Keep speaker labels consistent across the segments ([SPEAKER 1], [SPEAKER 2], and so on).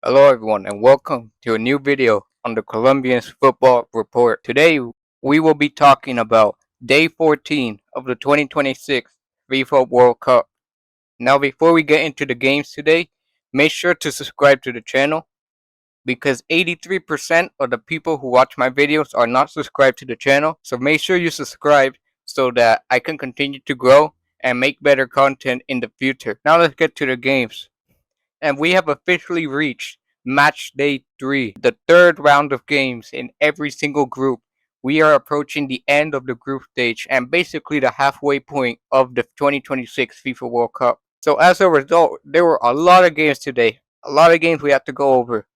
[SPEAKER 1] Hello everyone and welcome to a new video on the Colombians Football Report. Today we will be talking about day 14 of the 2026 FIFA World Cup. Now before we get into the games today, make sure to subscribe to the channel because 83% of the people who watch my videos are not subscribed to the channel. So make sure you subscribe so that I can continue to grow and make better content in the future. Now let's get to the games. And we have officially reached match day 3, the third round of games in every single group. We are approaching the end of the group stage and basically the halfway point of the 2026 FIFA World Cup. So as a result, there were a lot of games today. A lot of games we have to go over.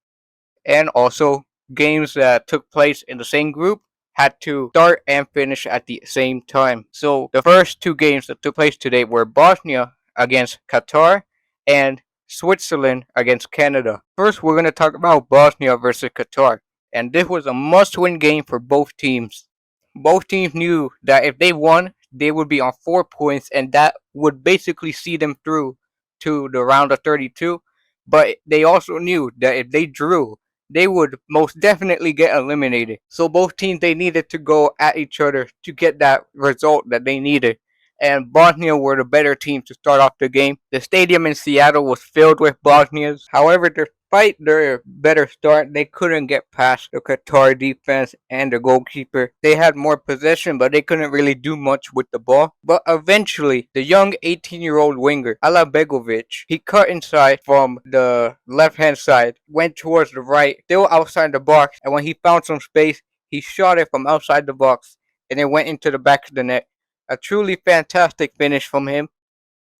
[SPEAKER 1] And also games that took place in the same group had to start and finish at the same time. So the first two games that took place today were Bosnia against Qatar and Switzerland against Canada. First, we're going to talk about Bosnia versus Qatar. And this was a must win game for both teams. Both teams knew that if they won, they would be on 4 points, and that would basically see them through to the round of 32. But they also knew that if they drew, they would most definitely get eliminated. So both teams, they needed to go at each other to get that result that they needed. And Bosnia were the better team to start off the game. The stadium in Seattle was filled with Bosnians. However, despite their better start, they couldn't get past the Qatar defense and the goalkeeper. They had more possession, but they couldn't really do much with the ball. But eventually, the young 18-year-old winger, Alabegovic, he cut inside from the left-hand side, went towards the right, still outside the box, and when he found some space, he shot it from outside the box, and it went into the back of the net. A truly fantastic finish from him.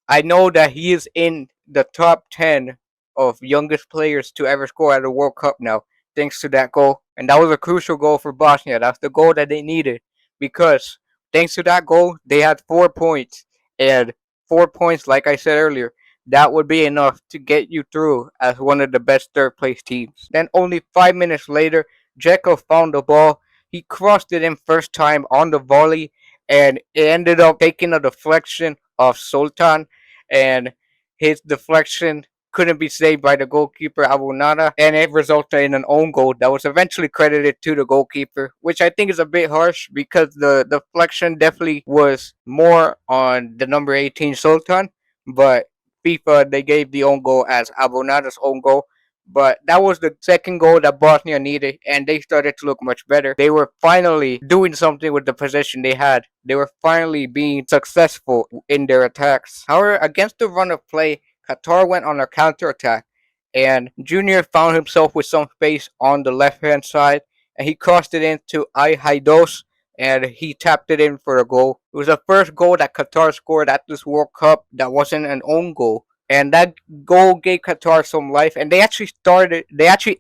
[SPEAKER 1] I know that he is in the top 10 of youngest players to ever score at a World Cup now, thanks to that goal. And that was a crucial goal for Bosnia. That's the goal that they needed because thanks to that goal, they had 4 points. And 4 points, like I said earlier, that would be enough to get you through as one of the best third place teams. Then only 5 minutes later, Dzeko found the ball. He crossed it in first time on the volley, and it ended up taking a deflection of Sultan, and his deflection couldn't be saved by the goalkeeper Abunada, and it resulted in an own goal that was eventually credited to the goalkeeper, which I think is a bit harsh because the deflection definitely was more on the number 18 Sultan, but FIFA, they gave the own goal as Abunada's own goal. But that was the second goal that Bosnia needed, and they started to look much better. They were finally doing something with the possession they had. They were finally being successful in their attacks. However, against the run of play, Qatar went on a counterattack, and Junior found himself with some space on the left-hand side, and he crossed it into Haidos, and he tapped it in for a goal. It was the first goal that Qatar scored at this World Cup that wasn't an own goal, and that goal gave Qatar some life. And they actually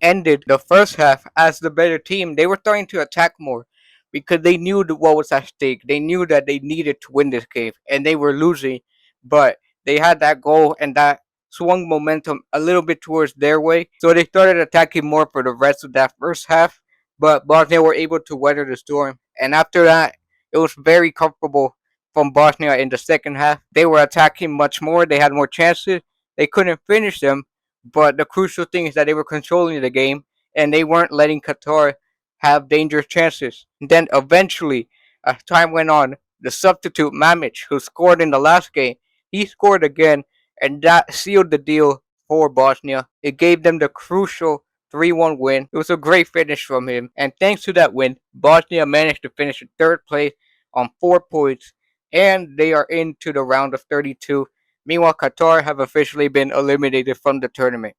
[SPEAKER 1] ended the first half as the better team. They were starting to attack more because they knew what was at stake. They knew that they needed to win this game, and they were losing, but they had that goal, and that swung momentum a little bit towards their way. So they started attacking more for the rest of that first half, but Bosnia were able to weather the storm. And after that, it was very comfortable from Bosnia in the second half. They were attacking much more. They had more chances. They couldn't finish them, but the crucial thing is that they were controlling the game and they weren't letting Qatar have dangerous chances. And then eventually, as time went on, the substitute Mamic, who scored in the last game, he scored again, and that sealed the deal for Bosnia. It gave them the crucial 3-1 win. It was a great finish from him, and thanks to that win, Bosnia managed to finish in third place on 4 points, and they are into the round of 32. Meanwhile, Qatar have officially been eliminated from the tournament.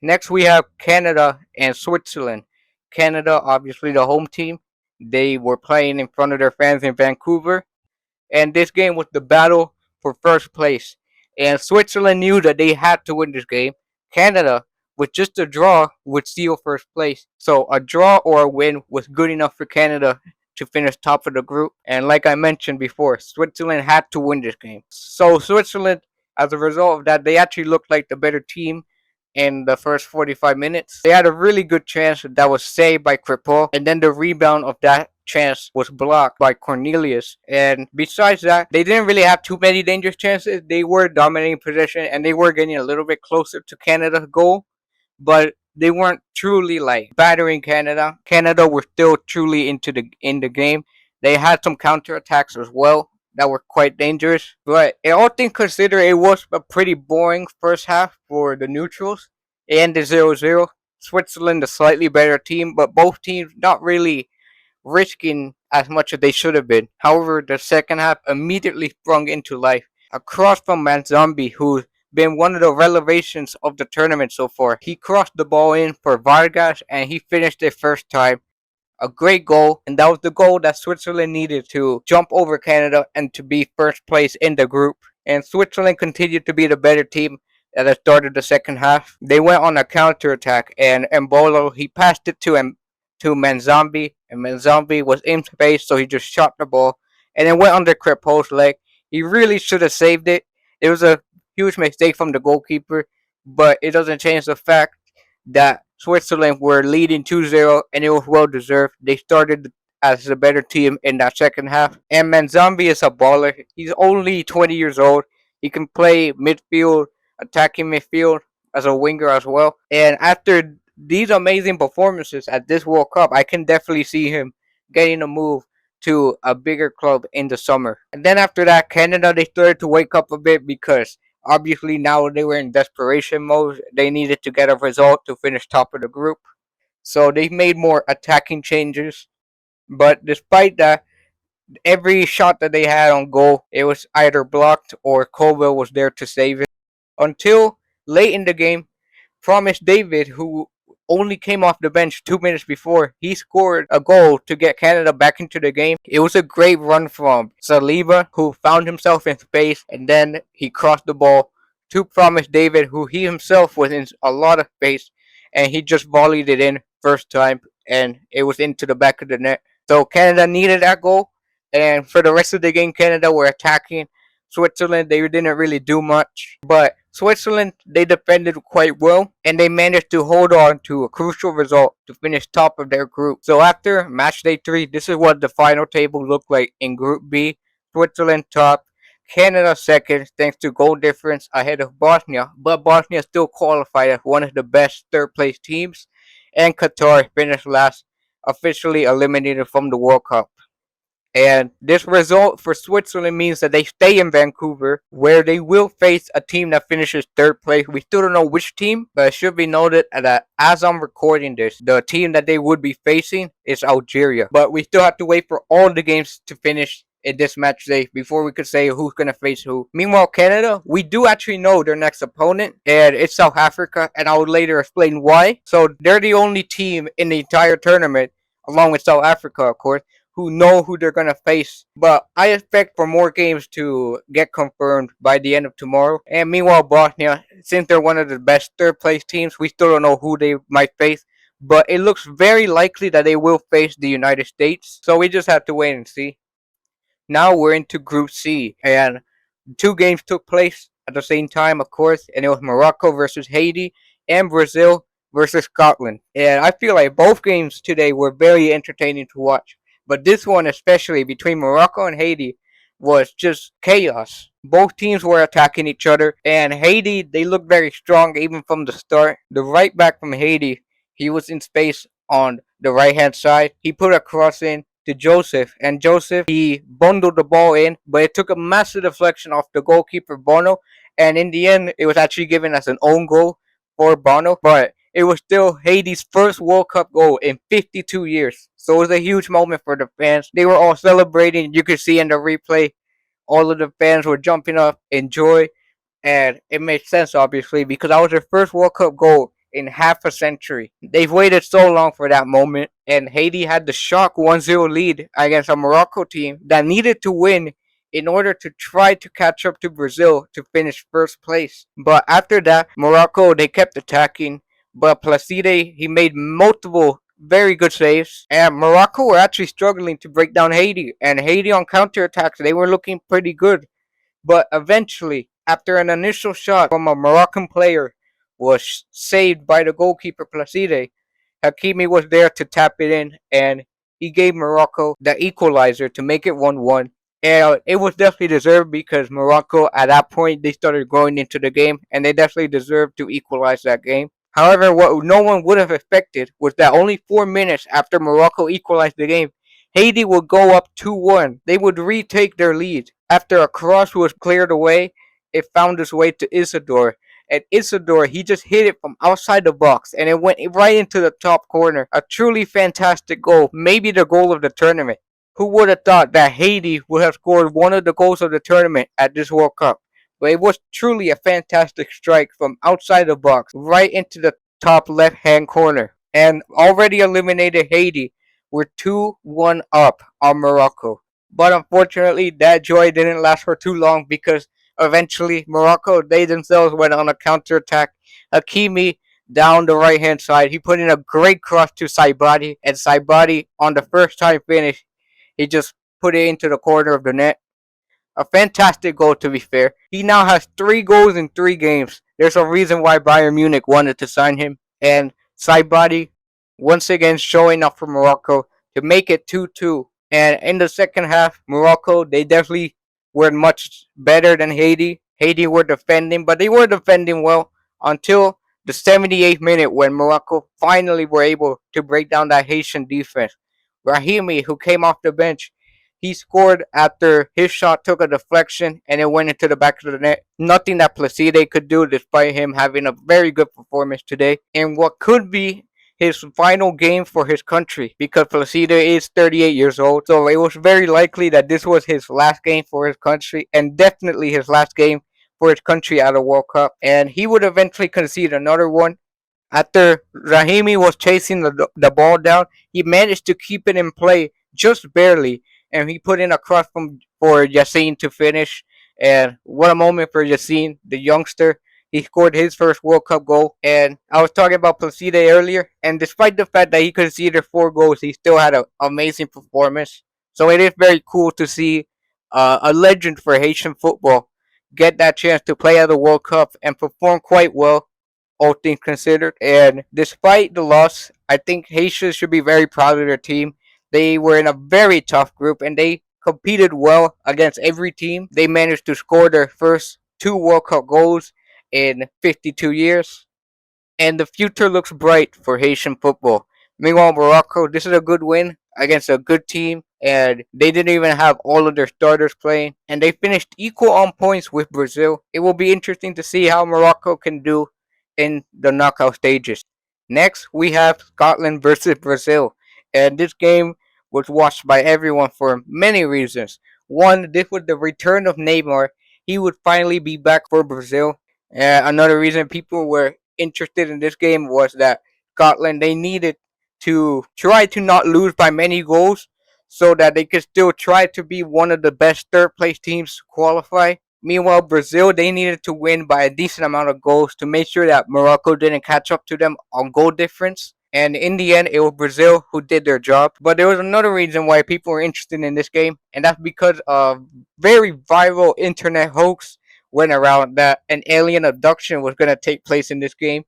[SPEAKER 1] Next, we have Canada and Switzerland. Canada, obviously the home team. They were playing in front of their fans in Vancouver, and this game was the battle for first place. And Switzerland knew that they had to win this game. Canada, with just a draw, would seal first place. So a draw or a win was good enough for Canada to finish top of the group. And like I mentioned before, Switzerland had to win this game. So Switzerland, as a result of that, they actually looked like the better team in the first 45 minutes. They had a really good chance that was saved by Kripo, and then the rebound of that chance was blocked by Cornelius. And besides that, they didn't really have too many dangerous chances. They were dominating possession and they were getting a little bit closer to Canada's goal, but they weren't truly like battering Canada. Canada were still truly in the game. They had some counterattacks as well that were quite dangerous. But all things considered, it was a pretty boring first half for the neutrals. It ended 0-0. Switzerland, a slightly better team, but both teams not really risking as much as they should have been. However, the second half immediately sprung into life. A cross from Manzambi, who's been one of the revelations of the tournament so far. He crossed the ball in for Vargas and he finished it first time. A great goal, and that was the goal that Switzerland needed to jump over Canada and to be first place in the group. And Switzerland continued to be the better team at the start of the second half. They went on a counter attack, and Embolo he passed it to Manzambi, and Manzambi was in space, so he just shot the ball, and it went under Crepo's leg. He really should have saved it. It was a huge mistake from the goalkeeper, but it doesn't change the fact that Switzerland were leading 2-0 and it was well deserved. They started as a better team in that second half. And Manzambi is a baller. He's only 20 years old. He can play midfield, attacking midfield as a winger as well. And after these amazing performances at this World Cup, I can definitely see him getting a move to a bigger club in the summer. And then after that, Canada, they started to wake up a bit because obviously now they were in desperation mode. They needed to get a result to finish top of the group. So they made more attacking changes. But despite that, every shot that they had on goal, it was either blocked or Colville was there to save it. Until late in the game, Promise David, who only came off the bench 2 minutes before, he scored a goal to get Canada back into the game. It was a great run from Saliba, who found himself in space, and then he crossed the ball to Promise David, who he himself was in a lot of space, and he just volleyed it in first time, and it was into the back of the net. So Canada needed that goal, and for the rest of the game, Canada were attacking. Switzerland, they didn't really do much, but Switzerland, they defended quite well, and they managed to hold on to a crucial result to finish top of their group. So after match day 3, this is what the final table looked like in Group B. Switzerland top, Canada second, thanks to goal difference ahead of Bosnia, but Bosnia still qualified as one of the best third place teams, and Qatar finished last, officially eliminated from the World Cup. And this result for Switzerland means that they stay in Vancouver, where they will face a team that finishes third place. We still don't know which team, but it should be noted that as I'm recording this, the team that they would be facing is Algeria. But we still have to wait for all the games to finish in this match day before we could say who's going to face who. Meanwhile, Canada, we do actually know their next opponent, and it's South Africa, and I will later explain why. So they're the only team in the entire tournament, along with South Africa, of course, who know who they're going to face. But I expect for more games to get confirmed by the end of tomorrow. And meanwhile, Bosnia, since they're one of the best third place teams, we still don't know who they might face. But it looks very likely that they will face the United States. So we just have to wait and see. Now we're into Group C. And 2 games took place at the same time, of course. And it was Morocco versus Haiti and Brazil versus Scotland. And I feel like both games today were very entertaining to watch. But this one, especially between Morocco and Haiti, was just chaos. Both teams were attacking each other, and Haiti, they looked very strong even from the start. The right back from Haiti, he was in space on the right hand side. He put a cross in to Joseph, and Joseph, he bundled the ball in, but it took a massive deflection off the goalkeeper Bono, and in the end, it was actually given as an own goal for Bono, but it was still Haiti's first World Cup goal in 52 years. So it was a huge moment for the fans. They were all celebrating. You could see in the replay, all of the fans were jumping up in joy. And it made sense, obviously, because that was their first World Cup goal in half a century. They've waited so long for that moment. And Haiti had the shock 1-0 lead against a Morocco team that needed to win in order to try to catch up to Brazil to finish first place. But after that, Morocco, they kept attacking. But Placide, he made multiple very good saves. And Morocco were actually struggling to break down Haiti. And Haiti on counterattacks, they were looking pretty good. But eventually, after an initial shot from a Moroccan player was saved by the goalkeeper Placide, Hakimi was there to tap it in. And he gave Morocco the equalizer to make it 1-1. And it was definitely deserved because Morocco, at that point, they started growing into the game. And they definitely deserved to equalize that game. However, what no one would have expected was that only 4 minutes after Morocco equalized the game, Haiti would go up 2-1. They would retake their lead. After a cross was cleared away, it found its way to Isidore. And Isidore, he just hit it from outside the box and it went right into the top corner. A truly fantastic goal, maybe the goal of the tournament. Who would have thought that Haiti would have scored one of the goals of the tournament at this World Cup? But it was truly a fantastic strike from outside the box, right into the top left hand corner. And already eliminated Haiti. We're 2-1 up on Morocco. But unfortunately, that joy didn't last for too long because eventually Morocco, they themselves went on a counterattack. Hakimi down the right hand side. He put in a great cross to Saibadi, and Saibadi, on the first time finish, he just put it into the corner of the net. A fantastic goal, to be fair. He now has 3 goals in 3 games. There's a reason why Bayern Munich wanted to sign him. And Saibadi, once again, showing up for Morocco to make it 2-2. And in the second half, Morocco, they definitely were much better than Haiti. Haiti were defending, but they were defending well until the 78th minute when Morocco finally were able to break down that Haitian defense. Rahimi, who came off the bench, he scored after his shot took a deflection and it went into the back of the net. Nothing that Placide could do despite him having a very good performance today in what could be his final game for his country because Placide is 38 years old. So it was very likely that this was his last game for his country and definitely his last game for his country at a World Cup. And he would eventually concede another one. After Rahimi was chasing the ball down, he managed to keep it in play just barely, and he put in a cross for Yassine to finish. And what a moment for Yassine, the youngster. He scored his first World Cup goal. And I was talking about Placide earlier, and despite the fact that he conceded 4 goals, he still had an amazing performance. So it is very cool to see a legend for Haitian football get that chance to play at the World Cup and perform quite well, all things considered. And despite the loss, I think Haitians should be very proud of their team. They were in a very tough group and they competed well against every team. They managed to score their first 2 World Cup goals in 52 years. And the future looks bright for Haitian football. Meanwhile, Morocco, this is a good win against a good team, and they didn't even have all of their starters playing, and they finished equal on points with Brazil. It will be interesting to see how Morocco can do in the knockout stages. Next, we have Scotland versus Brazil, and this game was watched by everyone for many reasons. One, this was the return of Neymar. He would finally be back for Brazil. Another reason people were interested in this game was that Scotland, they needed to try to not lose by many goals so that they could still try to be one of the best third place teams to qualify. Meanwhile, Brazil, they needed to win by a decent amount of goals to make sure that Morocco didn't catch up to them on goal difference. And in the end, it was Brazil who did their job. But there was another reason why people were interested in this game, and that's because of very viral internet hoax went around that an alien abduction was going to take place in this game.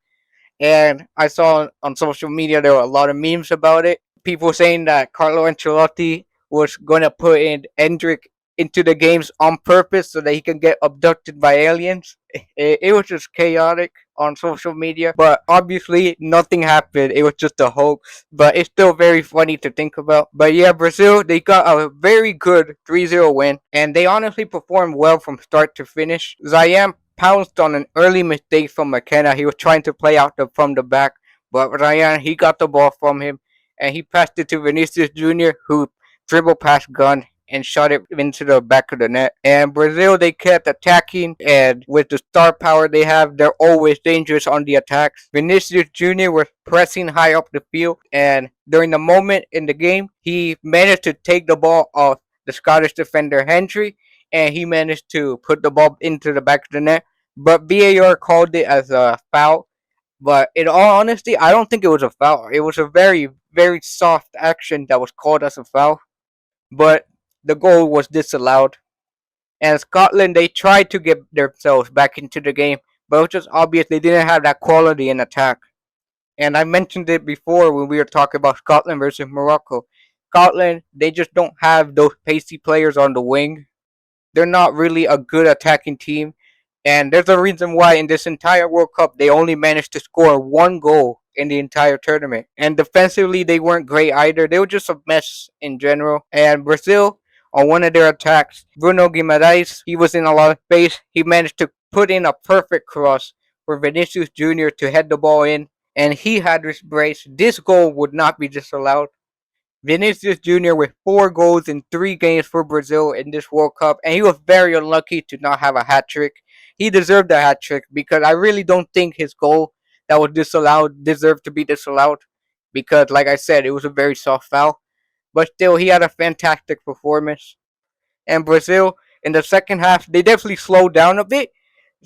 [SPEAKER 1] And I saw on social media there were a lot of memes about it. People saying that Carlo Ancelotti was going to put in Endrick into the games on purpose so that he can get abducted by aliens. It was just chaotic on social media, but obviously nothing happened. It was just a hoax, but it's still very funny to think about. But yeah, Brazil, they got a very good 3-0 win, and they honestly performed well from start to finish. Zayam pounced on an early mistake from McKenna. He was trying to play out from the back, but Ryan, he got the ball from him, and he passed it to Vinicius Jr., who dribbled past Gunn and shot it into the back of the net. And Brazil, they kept attacking, and with the star power they have, they're always dangerous on the attacks. Vinicius Jr. was pressing high up the field, and during the moment in the game, he managed to take the ball off the Scottish defender Hendry, and he managed to put the ball into the back of the net. But VAR called it as a foul. But in all honesty, I don't think it was a foul. It was a very, very soft action that was called as a foul. But the goal was disallowed. And Scotland, they tried to get themselves back into the game, but it was just obvious they didn't have that quality in attack. And I mentioned it before when we were talking about Scotland versus Morocco. Scotland, they just don't have those pacey players on the wing. They're not really a good attacking team. And there's a reason why in this entire World Cup they only managed to score one goal in the entire tournament. And defensively they weren't great either. They were just a mess in general. And Brazil, on one of their attacks, Bruno Guimaraes, he was in a lot of space. He managed to put in a perfect cross for Vinicius Jr. to head the ball in. And he had this brace. This goal would not be disallowed. Vinicius Jr. with 4 goals in 3 games for Brazil in this World Cup, and he was very unlucky to not have a hat trick. He deserved a hat trick because I really don't think his goal that was disallowed deserved to be disallowed because, like I said, it was a very soft foul. But still, he had a fantastic performance. And Brazil, in the second half, they definitely slowed down a bit,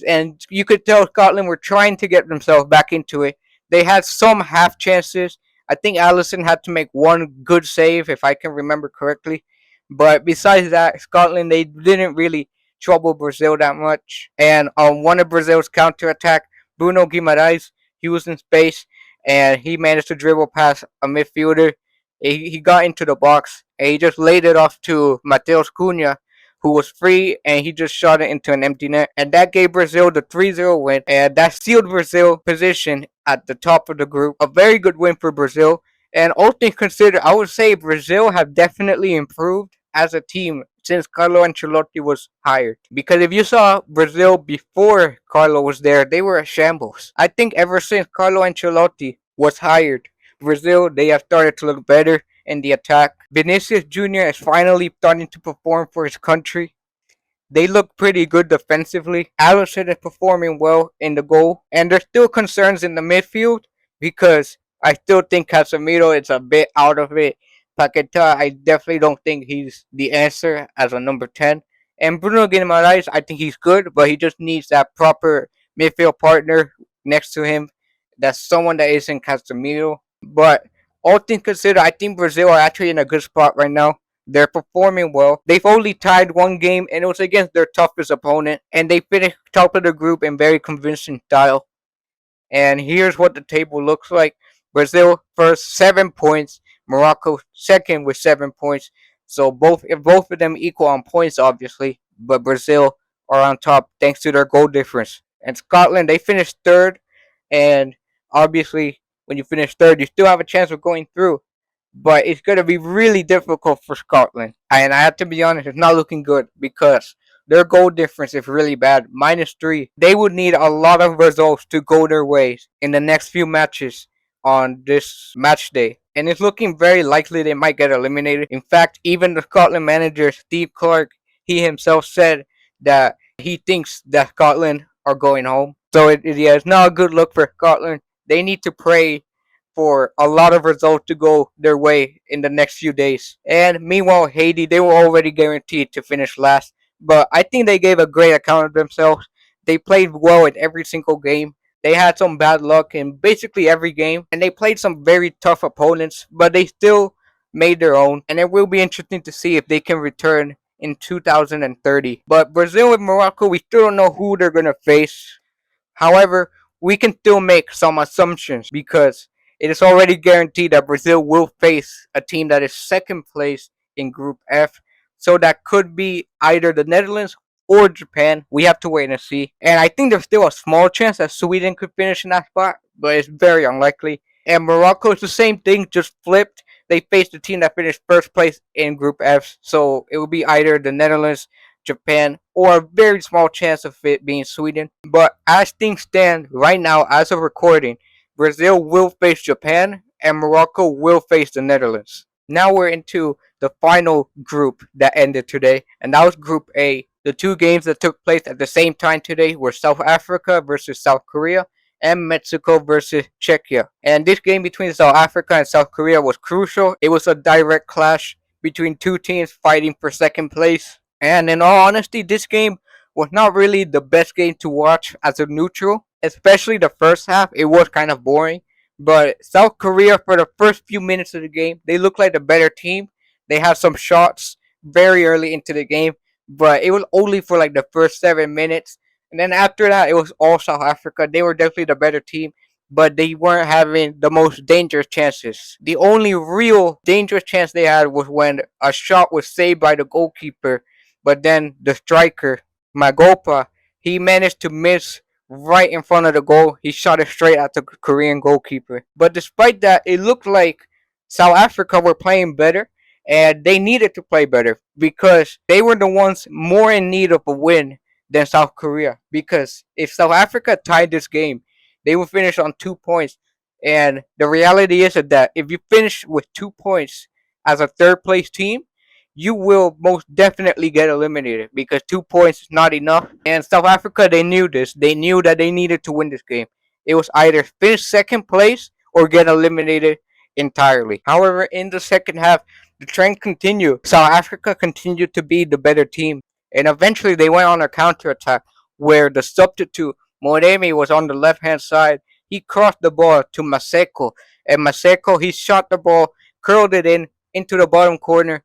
[SPEAKER 1] and you could tell Scotland were trying to get themselves back into it. They had some half chances. I think Allison had to make one good save, if I can remember correctly. But besides that, Scotland they didn't really trouble Brazil that much. And on one of Brazil's counterattack, Bruno Guimaraes, he was in space and he managed to dribble past a midfielder. He got into the box and he just laid it off to Mateus Cunha, who was free, and he just shot it into an empty net. And that gave Brazil the 3-0 win, and that sealed Brazil's position at the top of the group. A very good win for Brazil. And all things considered, I would say Brazil have definitely improved as a team since Carlo Ancelotti was hired. Because if you saw Brazil before Carlo was there, they were a shambles. I think ever since Carlo Ancelotti was hired, Brazil, they have started to look better in the attack. Vinicius Jr. is finally starting to perform for his country. They look pretty good defensively. Alisson is performing well in the goal. And there's still concerns in the midfield because I still think Casemiro is a bit out of it. Paqueta, I definitely don't think he's the answer as a number 10. And Bruno Guimaraes, I think he's good, but he just needs that proper midfield partner next to him. That's someone that isn't Casemiro. But all things considered, I think Brazil are actually in a good spot right now. They're performing well. They've only tied one game, and it was against their toughest opponent. And they finished top of the group in very convincing style. And here's what the table looks like. Brazil first, 7 points. Morocco second with 7 points. So both of them equal on points, obviously. But Brazil are on top thanks to their goal difference. And Scotland, they finished third. And obviously, when you finish third, you still have a chance of going through. But it's going to be really difficult for Scotland. And I have to be honest, it's not looking good because their goal difference is really bad, -3. They would need a lot of results to go their ways in the next few matches on this match day. And it's looking very likely they might get eliminated. In fact, even the Scotland manager, Steve Clarke, he himself said that he thinks that Scotland are going home. So it's not a good look for Scotland. They need to pray for a lot of results to go their way in the next few days. And meanwhile, Haiti, they were already guaranteed to finish last. But I think they gave a great account of themselves. They played well in every single game. They had some bad luck in basically every game. And they played some very tough opponents. But they still made their own. And it will be interesting to see if they can return in 2030. But Brazil and Morocco, we still don't know who they're going to face. However, we can still make some assumptions because it is already guaranteed that Brazil will face a team that is second place in Group F. So that could be either the Netherlands or Japan. We have to wait and see. And I think there's still a small chance that Sweden could finish in that spot, but it's very unlikely. And Morocco is the same thing, just flipped. They faced the team that finished first place in Group F. So it will be either the Netherlands, Japan, or a very small chance of it being Sweden. But as things stand right now, as of recording, Brazil will face Japan and Morocco will face the Netherlands. Now we're into the final group that ended today, and that was Group A. The two games that took place at the same time today were South Africa versus South Korea and Mexico versus Czechia. And this game between South Africa and South Korea was crucial. It was a direct clash between two teams fighting for second place. And in all honesty, this game was not really the best game to watch as a neutral, especially the first half. It was kind of boring. But South Korea, for the first few minutes of the game, they looked like the better team. They had some shots very early into the game, but it was only for like the first 7 minutes. And then after that, it was all South Africa. They were definitely the better team, but they weren't having the most dangerous chances. The only real dangerous chance they had was when a shot was saved by the goalkeeper, but then the striker, Magopa, he managed to miss right in front of the goal. He shot it straight at the Korean goalkeeper. But despite that, it looked like South Africa were playing better, and they needed to play better because they were the ones more in need of a win than South Korea. Because if South Africa tied this game, they would finish on 2 points. And the reality is that if you finish with 2 points as a third place team, you will most definitely get eliminated because 2 points is not enough. And South Africa, they knew this. They knew that they needed to win this game. It was either finish second place or get eliminated entirely. However, in the second half, the trend continued. South Africa continued to be the better team. And eventually they went on a counterattack where the substitute Moremi was on the left hand side. He crossed the ball to Maseko. And Maseko, he shot the ball, curled it in into the bottom corner.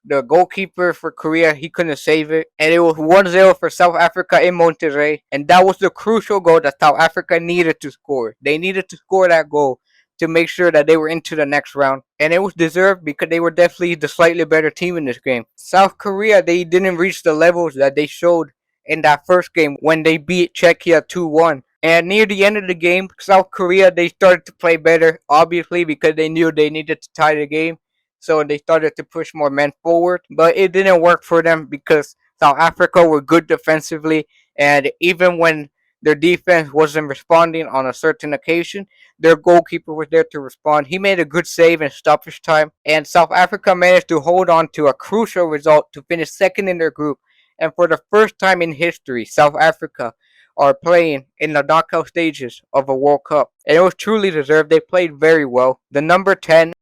[SPEAKER 1] The goalkeeper for Korea, he couldn't save it. And it was 1-0 for South Africa in Monterrey. And that was the crucial goal that South Africa needed to score. They needed to score that goal to make sure that they were into the next round. And it was deserved because they were definitely the slightly better team in this game. South Korea, they didn't reach the levels that they showed in that first game when they beat Czechia 2-1. And near the end of the game, South Korea, they started to play better, obviously, because they knew they needed to tie the game. So they started to push more men forward. But it didn't work for them because South Africa were good defensively. And even when their defense wasn't responding on a certain occasion, their goalkeeper was there to respond. He made a good save in stoppage time. And South Africa managed to hold on to a crucial result to finish second in their group. And for the first time in history, South Africa are playing in the knockout stages of a World Cup. And it was truly deserved. They played very well. The number 10,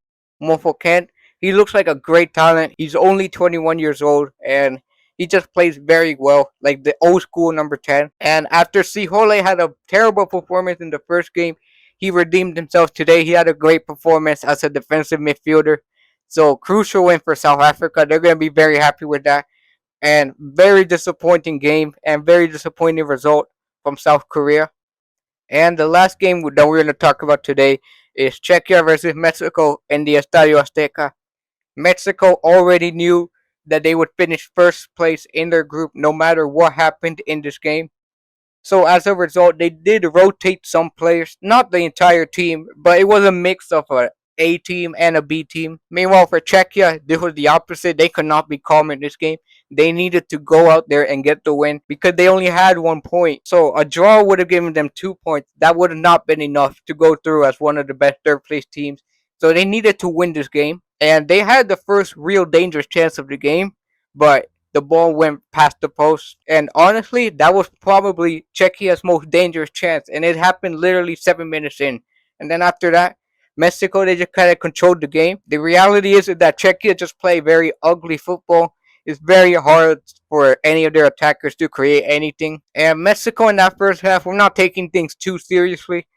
[SPEAKER 1] Mofokeng, he looks like a great talent. He's only 21 years old and he just plays very well, like the old school number 10. And after Sihole had a terrible performance in the first game, he redeemed himself today. He had a great performance as a defensive midfielder. So crucial win for South Africa. They're going to be very happy with that. And very disappointing game and very disappointing result from South Korea. And the last game that we're going to talk about today is Czechia versus Mexico in the Estadio Azteca. Mexico already knew that they would finish first place in their group no matter what happened in this game. So as a result, they did rotate some players, not the entire team, but it was a mix of a team and a B team. Meanwhile, for Czechia, this was the opposite. They could not be calm in this game. They needed to go out there and get the win because they only had 1 point. So a draw would have given them 2 points. That would have not been enough to go through as one of the best third place teams. So they needed to win this game. And they had the first real dangerous chance of the game, but the ball went past the post. And honestly, that was probably Czechia's most dangerous chance. And it happened literally 7 minutes in. And then after that, Mexico, they just kind of controlled the game. The reality is that Czechia just play very ugly football. It's very hard for any of their attackers to create anything. And Mexico in that first half were not taking things too seriously.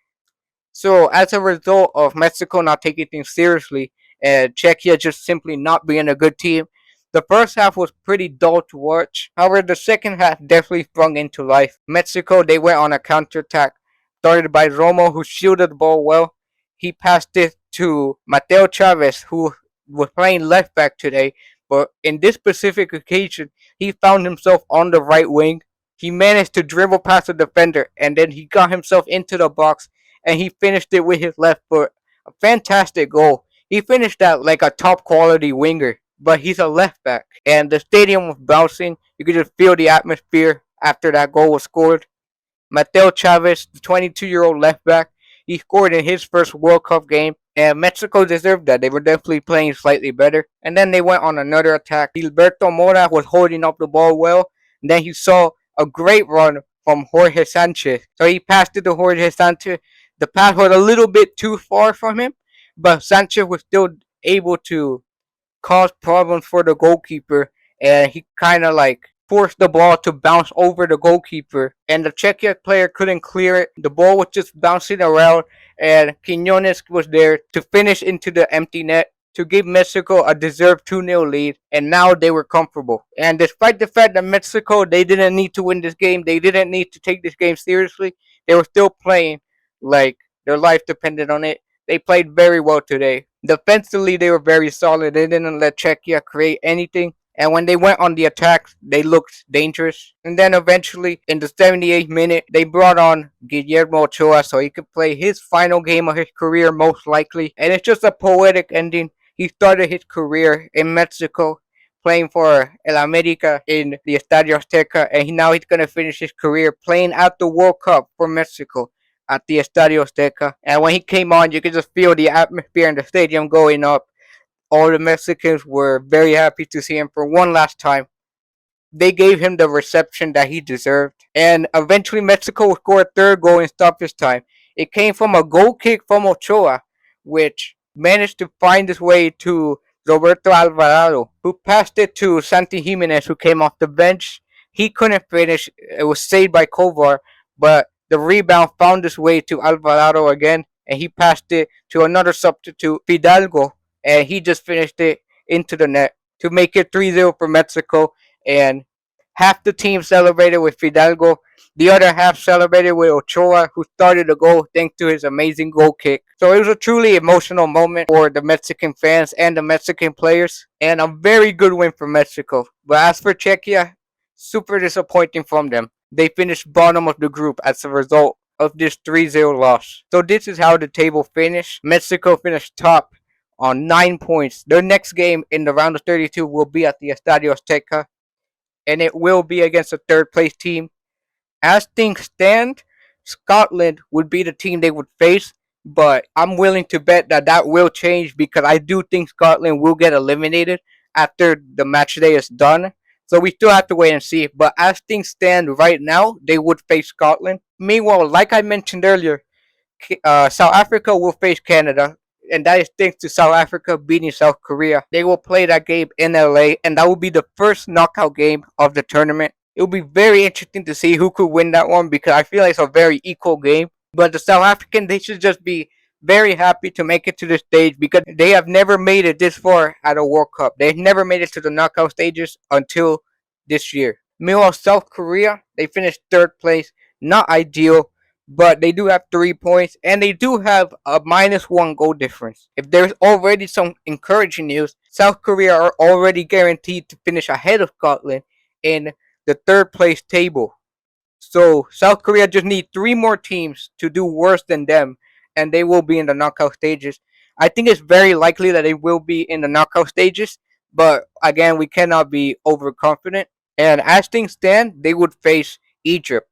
[SPEAKER 1] So as a result of Mexico not taking things seriously and Czechia just simply not being a good team, the first half was pretty dull to watch. However, the second half definitely sprung into life. Mexico, they went on a counterattack, started by Romo, who shielded the ball well. He passed it to Mateo Chavez, who was playing left back today. But in this specific occasion, he found himself on the right wing. He managed to dribble past the defender, and then he got himself into the box, and he finished it with his left foot. A fantastic goal. He finished that like a top quality winger, but he's a left back. And the stadium was bouncing. You could just feel the atmosphere after that goal was scored. Mateo Chavez, the 22-year-old left back, he scored in his first World Cup game, and Mexico deserved that. They were definitely playing slightly better. And then they went on another attack. Gilberto Mora was holding up the ball well, and then he saw a great run from Jorge Sanchez. So he passed it to Jorge Sanchez. The pass was a little bit too far from him, but Sanchez was still able to cause problems for the goalkeeper, and he kind of like forced the ball to bounce over the goalkeeper, and the Czechia player couldn't clear it. The ball was just bouncing around, and Quinones was there to finish into the empty net to give Mexico a deserved 2-0 lead, and now they were comfortable. And despite the fact that Mexico, they didn't need to win this game, they didn't need to take this game seriously, they were still playing like their life depended on it. They played very well today. Defensively, they were very solid. They didn't let Czechia create anything. And when they went on the attack, they looked dangerous. And then eventually, in the 78th minute, they brought on Guillermo Ochoa so he could play his final game of his career, most likely. And it's just a poetic ending. He started his career in Mexico, playing for El America in the Estadio Azteca, and now he's going to finish his career playing at the World Cup for Mexico at the Estadio Azteca. And when he came on, you could just feel the atmosphere in the stadium going up. All the Mexicans were very happy to see him for one last time. They gave him the reception that he deserved. And eventually Mexico scored a third goal in stoppage time. It came from a goal kick from Ochoa, which managed to find its way to Roberto Alvarado, who passed it to Santi Jimenez, who came off the bench. He couldn't finish. It was saved by Kovar, but the rebound found its way to Alvarado again, and he passed it to another substitute, Fidalgo, and he just finished it into the net to make it 3-0 for Mexico. And half the team celebrated with Fidalgo, the other half celebrated with Ochoa, who started the goal thanks to his amazing goal kick. So it was a truly emotional moment for the Mexican fans and the Mexican players, and a very good win for Mexico. But as for Czechia, super disappointing from them. They finished bottom of the group as a result of this 3-0 loss. So this is how the table finished. Mexico finished top on 9 points. Their next game in the round of 32 will be at the Estadio Azteca, and it will be against a third place team. As things stand, Scotland would be the team they would face, but I'm willing to bet that that will change because I do think Scotland will get eliminated after the match day is done. So we still have to wait and see. But as things stand right now, they would face Scotland. Meanwhile, like I mentioned earlier, South Africa will face Canada, and that is thanks to South Africa beating South Korea. They will play that game in LA, and that will be the first knockout game of the tournament. It will be very interesting to see who could win that one because I feel like it's a very equal game. But the South Africans, they should just be very happy to make it to this stage because they have never made it this far at a World Cup. They've never made it to the knockout stages until this year. Meanwhile, South Korea, they finished third place. Not ideal, but they do have 3 points and they do have a -1 goal difference. If there's already some encouraging news, South Korea are already guaranteed to finish ahead of Scotland in the third place table. So South Korea just need 3 more teams to do worse than them, and they will be in the knockout stages. I think it's very likely that they will be in the knockout stages, but again, we cannot be overconfident. And as things stand, they would face Egypt,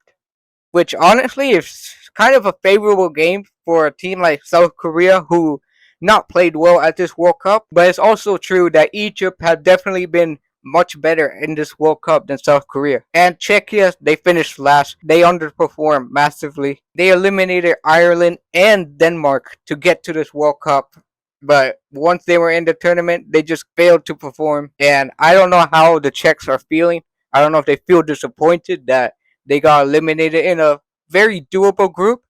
[SPEAKER 1] which honestly is kind of a favorable game for a team like South Korea who not played well at this World Cup. But it's also true that Egypt have definitely been much better in this World Cup than South Korea. And Czechia, they finished last. They underperformed massively. They eliminated Ireland and Denmark to get to this World Cup. But once they were in the tournament, they just failed to perform. And I don't know how the Czechs are feeling. I don't know if they feel disappointed that they got eliminated in a very doable group,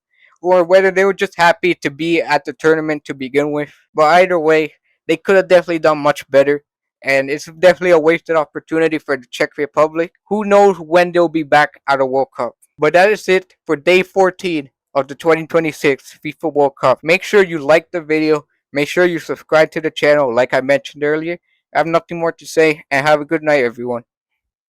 [SPEAKER 1] or whether they were just happy to be at the tournament to begin with. But either way, they could have definitely done much better, and it's definitely a wasted opportunity for the Czech Republic. Who knows when they'll be back at a World Cup. But that is it for day 14 of the 2026 FIFA World Cup. Make sure you like the video. Make sure you subscribe to the channel like I mentioned earlier. I have nothing more to say, and have a good night, everyone.